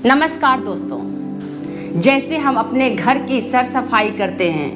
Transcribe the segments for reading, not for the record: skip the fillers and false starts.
नमस्कार दोस्तों, जैसे हम अपने घर की सर सफाई करते हैं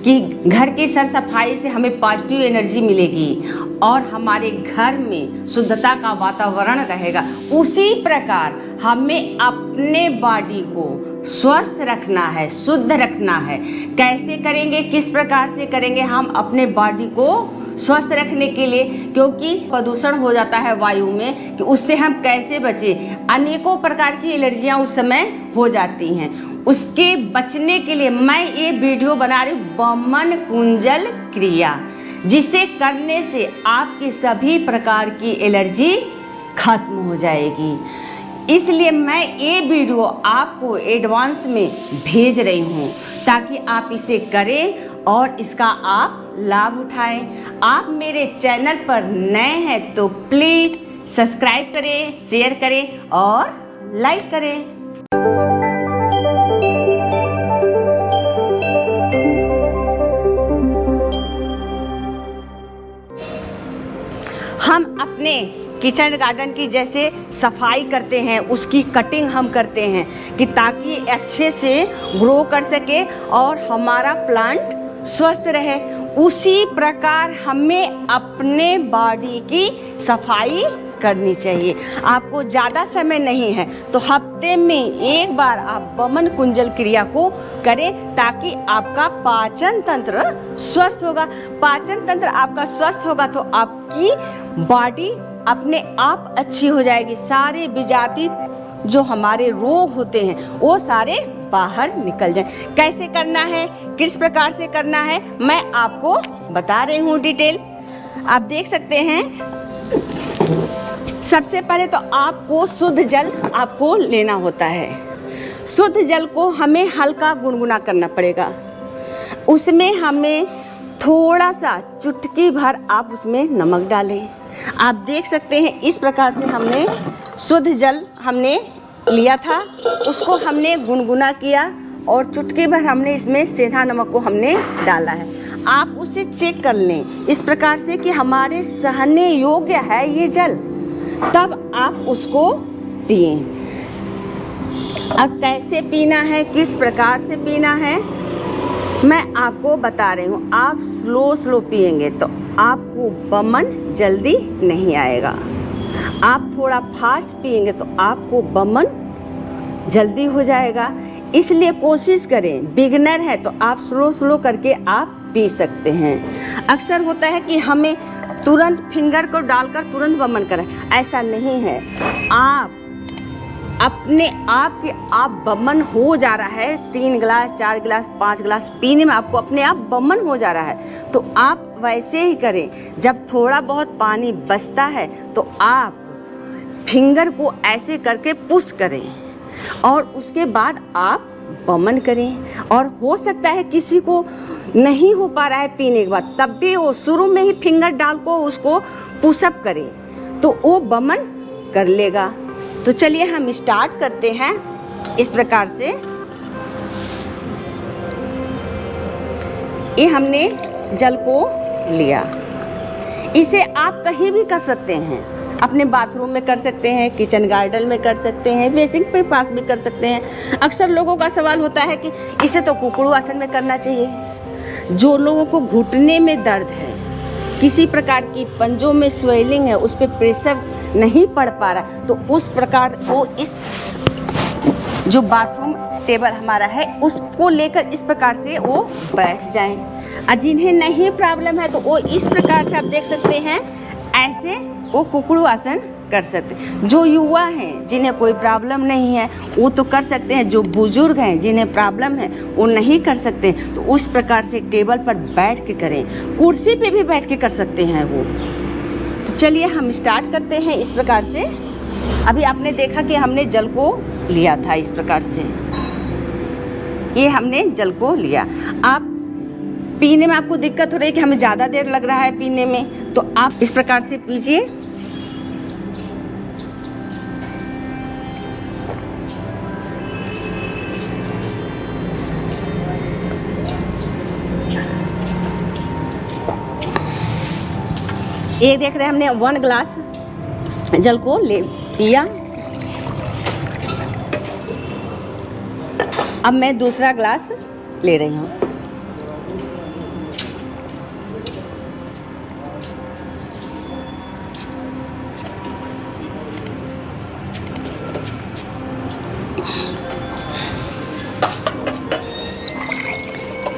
कि घर की सर सफाई से हमें पॉजिटिव एनर्जी मिलेगी और हमारे घर में शुद्धता का वातावरण रहेगा, उसी प्रकार हमें अपने बॉडी को स्वस्थ रखना है, शुद्ध रखना है। कैसे करेंगे, किस प्रकार से करेंगे हम अपने बॉडी को स्वस्थ रखने के लिए, क्योंकि प्रदूषण हो जाता है वायु में, कि उससे हम कैसे बचें। अनेकों प्रकार की एलर्जियां उस समय हो जाती हैं, उसके बचने के लिए मैं ये वीडियो बना रही हूँ, वमन कुंजल क्रिया, जिसे करने से आपकी सभी प्रकार की एलर्जी खत्म हो जाएगी। इसलिए मैं ये वीडियो आपको एडवांस में भेज रही हूँ ताकि आप इसे करें और इसका आप लाभ उठाएं। आप मेरे चैनल पर नए हैं तो प्लीज़ सब्सक्राइब करें, शेयर करें और लाइक करें। हम अपने किचन गार्डन की जैसे सफाई करते हैं, उसकी कटिंग हम करते हैं कि ताकि अच्छे से ग्रो कर सके और हमारा प्लांट स्वस्थ रहे। उसी प्रकार हमें अपने बॉडी की सफाई करनी चाहिए। आपको ज़्यादा समय नहीं है तो हफ्ते में एक बार आप वमन कुंजल क्रिया को करें ताकि आपका पाचन तंत्र स्वस्थ होगा। पाचन तंत्र आपका स्वस्थ होगा तो आपकी बॉडी अपने आप अच्छी हो जाएगी। सारे विजातीय जो हमारे रोग होते हैं वो सारे बाहर निकल जाए। कैसे करना है, किस प्रकार से करना है, मैं आपको बता रही हूँ डिटेल। आप देख सकते हैं, सबसे पहले तो आपको शुद्ध जल आपको लेना होता है। शुद्ध जल को हमें हल्का गुनगुना करना पड़ेगा। उसमें हमें थोड़ा सा चुटकी भर आप उसमें नमक डालें। आप देख सकते हैं इस प्रकार से हमने शुद्ध जल हमने लिया था, उसको हमने गुनगुना किया और चुटकी भर हमने इसमें सेंधा नमक को हमने डाला है। आप उसे चेक कर लें इस प्रकार से कि हमारे सहने योग्य है ये जल, तब आप उसको पिए। अब कैसे पीना है, किस प्रकार से पीना है, मैं आपको बता रही हूँ। आप स्लो पिएंगे तो आपको वमन जल्दी नहीं आएगा। आप थोड़ा फास्ट पिएंगे तो आपको वमन जल्दी हो जाएगा। इसलिए कोशिश करें, बिगनर है तो आप स्लो करके आप पी सकते हैं। अक्सर होता है कि हमें तुरंत फिंगर को डालकर तुरंत वमन करें, ऐसा नहीं है। आप अपने आप के आप वमन हो जा रहा है, 3 गिलास 4 गिलास 5 गिलास पीने में आपको अपने आप वमन हो जा रहा है, तो आप वैसे ही करें। जब थोड़ा बहुत पानी बचता है तो आप फिंगर को ऐसे करके पुश करें और उसके बाद आप वमन करें। और हो सकता है किसी को नहीं हो पा रहा है पीने के बाद, तब भी वो शुरू में ही फिंगर डाल को उसको पुशअप करें तो वो वमन कर लेगा। तो चलिए हम स्टार्ट करते हैं इस प्रकार से। ये हमने जल को लिया, इसे आप कहीं भी कर सकते हैं, अपने बाथरूम में कर सकते हैं, किचन गार्डन में कर सकते हैं, बेसिन पे पास भी कर सकते हैं। अक्सर लोगों का सवाल होता है कि इसे तो कुकड़ू आसन में करना चाहिए। जो लोगों को घुटने में दर्द है, किसी प्रकार की पंजों में स्वेलिंग है, उस पर प्रेशर नहीं पड़ पा रहा, तो उस प्रकार वो इस जो बाथरूम टेबल हमारा है उसको लेकर इस प्रकार से वो बैठ जाएं। और जिन्हें नहीं प्रॉब्लम है तो वो इस प्रकार से आप देख सकते हैं, ऐसे वो कुकड़ू आसन कर सकते हैं। जो युवा हैं जिन्हें कोई प्रॉब्लम नहीं है वो तो कर सकते हैं, जो बुजुर्ग हैं जिन्हें प्रॉब्लम है वो नहीं कर सकते, तो उस प्रकार से टेबल पर बैठ के करें। कुर्सी पे भी बैठ के कर सकते हैं वो। तो चलिए हम स्टार्ट करते हैं इस प्रकार से। अभी आपने देखा कि हमने जल को लिया था इस प्रकार से, ये हमने जल को लिया। आप पीने में आपको दिक्कत हो रही है कि हमें ज़्यादा देर लग रहा है पीने में, तो आप इस प्रकार से पीजिए। ये देख रहे हैं हमने 1 गिलास जल को ले पिया। अब मैं दूसरा ग्लास ले रही हूँ।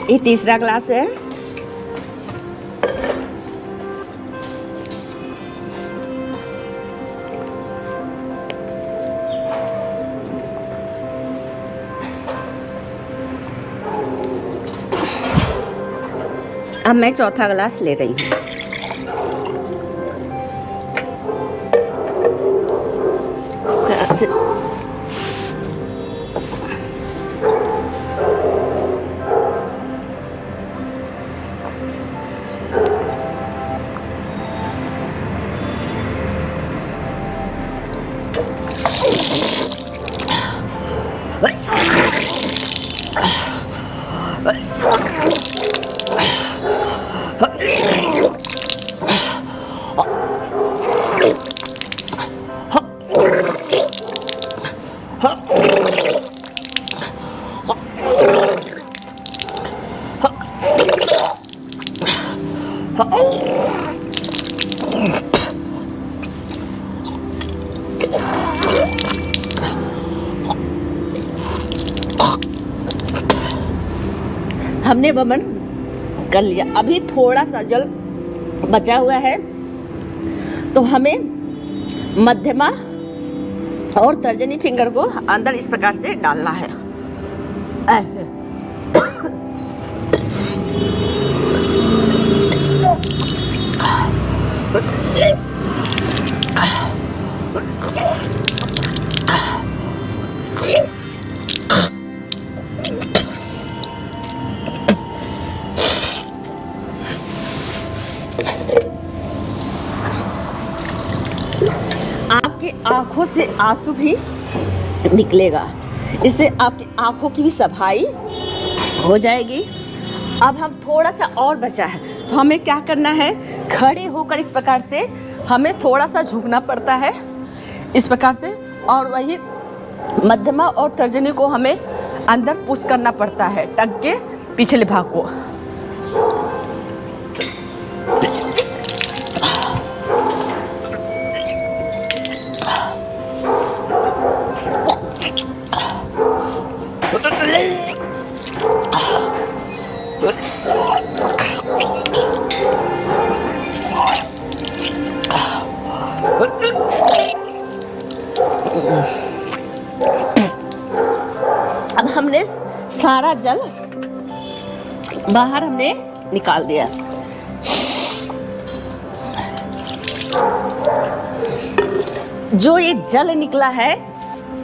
ये तीसरा ग्लास है। अब मैं चौथा ग्लास ले रही हूँ। हमने वमन कर लिया। अभी थोड़ा सा जल बचा हुआ है, तो हमें मध्यमा और तर्जनी फिंगर को अंदर इस प्रकार से डालना है। आपकी आंखों से आंसू भी निकलेगा, इससे आपकी आंखों की भी सफाई हो जाएगी। अब हम थोड़ा सा और बचा है, तो हमें क्या करना है, खड़े होकर इस प्रकार से हमें थोड़ा सा झुकना पड़ता है इस प्रकार से, और वही मध्यमा और तर्जनी को हमें अंदर पुश करना पड़ता है, टंग के पिछले भाग को। अब हमने सारा जल बाहर हमने निकाल दिया। जो ये जल निकला है,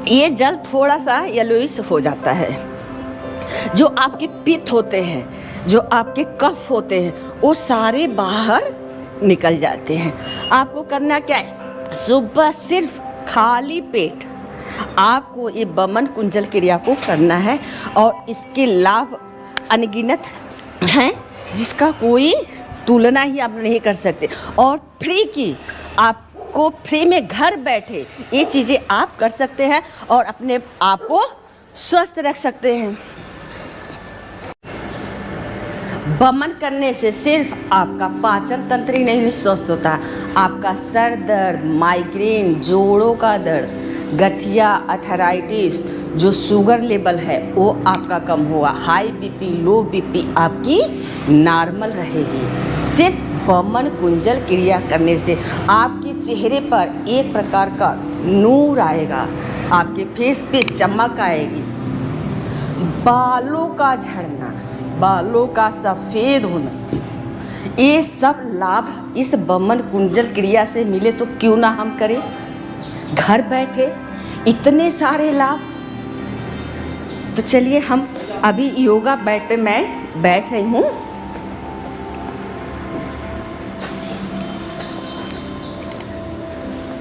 ये जल थोड़ा सा येलोइश हो जाता है। जो आपके पित्त होते हैं, जो आपके कफ होते हैं, वो सारे बाहर निकल जाते हैं। आपको करना क्या है, सुबह सिर्फ खाली पेट आपको ये वमन कुंजल क्रिया को करना है, और इसके लाभ अनगिनत हैं, जिसका कोई तुलना ही आप नहीं कर सकते। और फ्री की आपको फ्री में घर बैठे ये चीज़ें आप कर सकते हैं और अपने आप को स्वस्थ रख सकते हैं। वमन करने से सिर्फ आपका पाचन तंत्र ही नहीं स्वस्थ होता, आपका सर दर्द, माइग्रेन, जोड़ों का दर्द, गठिया, अर्थराइटिस, जो शुगर लेवल है वो आपका कम होगा, हाई बीपी, लो बीपी आपकी नॉर्मल रहेगी। सिर्फ वमन कुंजल क्रिया करने से आपके चेहरे पर एक प्रकार का नूर आएगा, आपके फेस पे चमक आएगी, बालों का झड़ना, बालों का सफ़ेद होना, ये सब लाभ इस वमन कुंजल क्रिया से मिले तो क्यों ना हम करें घर बैठे, इतने सारे लाभ। तो चलिए हम अभी योगा बैठ पे मैं बैठ रही हूँ।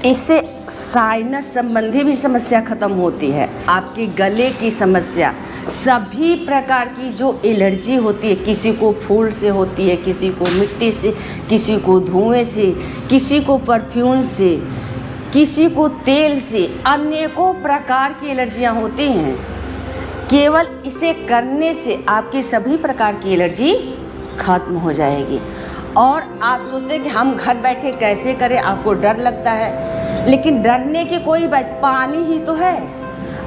इससे साइनस संबंधी भी समस्या खत्म होती है, आपके गले की समस्या, सभी प्रकार की जो एलर्जी होती है, किसी को फूल से होती है, किसी को मिट्टी से, किसी को धुएं से, किसी को परफ्यूम से, किसी को तेल से, अनेकों प्रकार की एलर्जियां होती हैं। केवल इसे करने से आपकी सभी प्रकार की एलर्जी खत्म हो जाएगी। और आप सोचते हैं कि हम घर बैठे कैसे करें, आपको डर लगता है, लेकिन डरने की कोई बात, पानी ही तो है,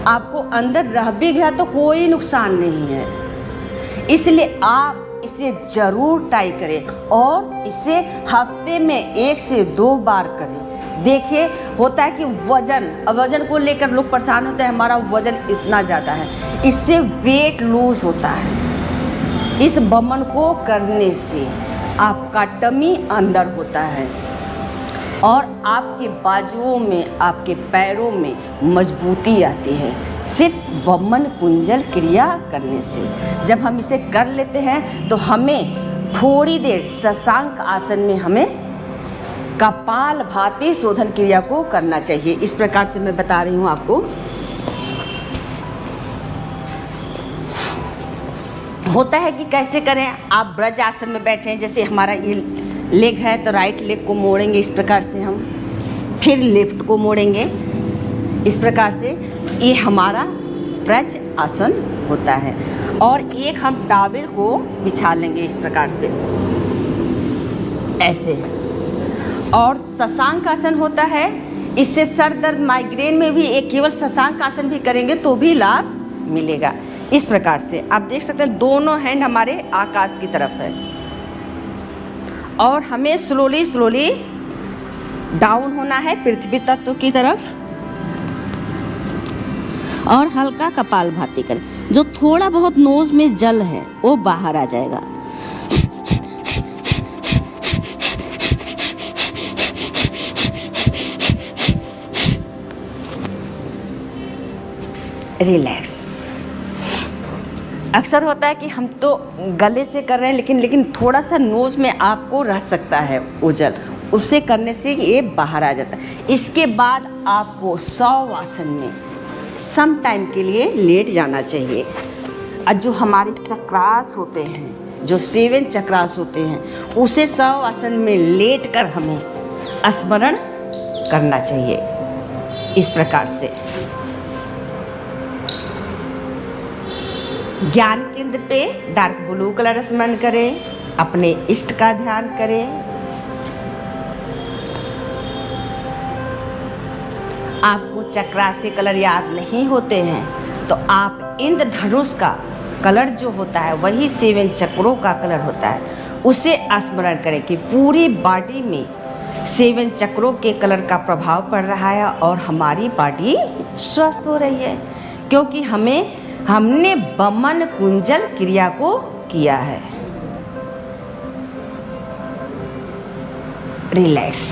आपको अंदर रह भी गया तो कोई नुकसान नहीं है। इसलिए आप इसे ज़रूर ट्राई करें और इसे हफ्ते में 1 से 2 बार करें। देखिए होता है कि वज़न को लेकर लोग परेशान होते हैं, हमारा वज़न इतना ज़्यादा है, इससे वेट लूज़ होता है। इस बमन को करने से आपका टमी अंदर होता है और आपके बाजुओं में, आपके पैरों में मजबूती आती है, सिर्फ बमन कुंजल क्रिया करने से। जब हम इसे कर लेते हैं तो हमें थोड़ी देर शशांक आसन में हमें कपालभाति शोधन क्रिया को करना चाहिए। इस प्रकार से मैं बता रही हूँ आपको। होता है कि कैसे करें, आप ब्रज आसन में बैठे हैं, जैसे हमारा ये लेग है तो राइट लेग को मोड़ेंगे इस प्रकार से हम, फिर लेफ्ट को मोड़ेंगे इस प्रकार से, ये हमारा ब्रज आसन होता है। और एक हम टॉवेल को बिछा लेंगे इस प्रकार से ऐसे। और शशांक आसन होता है, इससे सर दर्द, माइग्रेन में भी एक केवल शशांक आसन भी करेंगे तो भी लाभ मिलेगा। इस प्रकार से आप देख सकते हैं दोनों हैंड हमारे आकाश की तरफ है और हमें स्लोली डाउन होना है पृथ्वी तत्व की तरफ और हल्का कपालभाति करें। जो थोड़ा बहुत नोज में जल है वो बाहर आ जाएगा। रिलैक्स। अक्सर होता है कि हम तो गले से कर रहे हैं, लेकिन थोड़ा सा नोज में आपको रह सकता है उजल, उसे करने से ये बाहर आ जाता है। इसके बाद आपको 100 आसन में सम टाइम के लिए लेट जाना चाहिए। और जो हमारे चक्रास होते हैं, जो 7 चक्रास होते हैं, उसे 100 आसन में लेट कर हमें स्मरण करना चाहिए इस प्रकार से। ज्ञान केंद्र पे डार्क ब्लू कलर स्मरण करें, अपने इष्ट का ध्यान करें। आपको चक्रासी कलर याद नहीं होते हैं तो आप इंद्रधनुष का कलर जो होता है वही 7 चक्रों का कलर होता है, उसे स्मरण करें कि पूरी बॉडी में 7 चक्रों के कलर का प्रभाव पड़ रहा है और हमारी बॉडी स्वस्थ हो रही है, क्योंकि हमने बमन कुंजल क्रिया को किया है। रिलैक्स।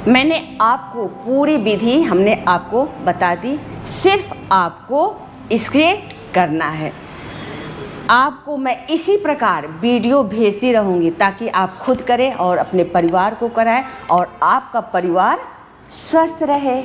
मैंने आपको पूरी विधि हमने आपको बता दी, सिर्फ आपको इसके करना है। आपको मैं इसी प्रकार वीडियो भेजती रहूँगी ताकि आप खुद करें और अपने परिवार को कराएं और आपका परिवार स्वस्थ रहे।